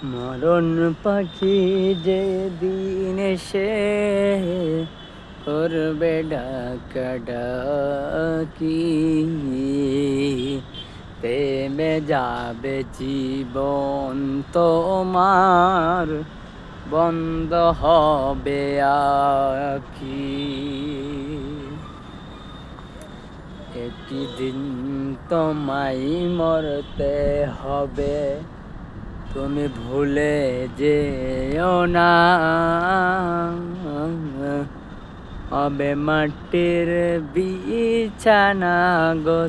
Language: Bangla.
মরণ পাখি যে দিন এসে করবে ডাকাডাকি, থেমে যাবে জীবন তোমার, বন্ধ হবে আখি। একটি দিন তোমায় মরতে হবে, তুমি ভুলে যেও না। হবে মাটির বিছানা গো।